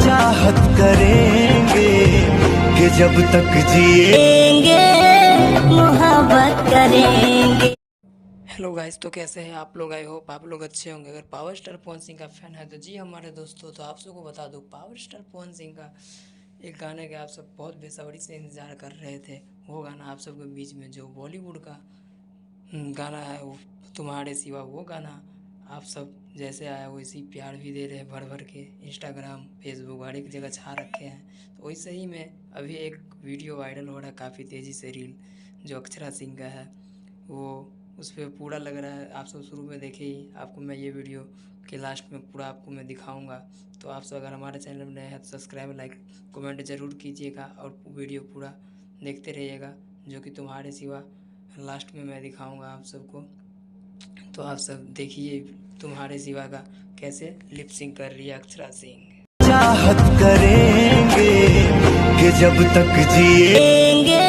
चाहत करेंगे कि जब तक जिएंगे मोहब्बत करेंगे। हेलो गाइस, तो कैसे हैं आप लोग? आई होप आप लोग अच्छे होंगे। अगर पावर स्टार पवन सिंह का फैन है तो जी हमारे दोस्तों, तो आप सबको बता दूं, पावर स्टार पवन सिंह का एक गाने का आप सब बहुत बेसब्री से इंतज़ार कर रहे थे। वो गाना आप सबके बीच में जो बॉलीवुड का गाना है, वो तुम्हारे सिवा, वो गाना आप सब जैसे आया वैसे ही प्यार भी दे रहे हैं भर भर के। इंस्टाग्राम, फेसबुक हर एक जगह छा रखे हैं। तो वैसे ही में अभी एक वीडियो वायरल हो रहा है काफ़ी तेज़ी से, रील जो अक्षरा सिंह का है, वो उस पर पूरा लग रहा है। आप सब शुरू में देखे ही, आपको मैं ये वीडियो के लास्ट में पूरा आपको मैं दिखाऊंगा। तो आप सब अगर हमारे चैनल में नए हैं तो सब्सक्राइब, लाइक, कमेंट ज़रूर कीजिएगा और वीडियो पूरा देखते रहिएगा, जो कि तुम्हारे सिवा लास्ट में मैं दिखाऊंगा आप सबको। तो आप सब देखिए तुम्हारे सिवा का कैसे लिप सिंक कर रही है अक्षरा सिंह। चाहत करेंगे कि जब तक जिएंगे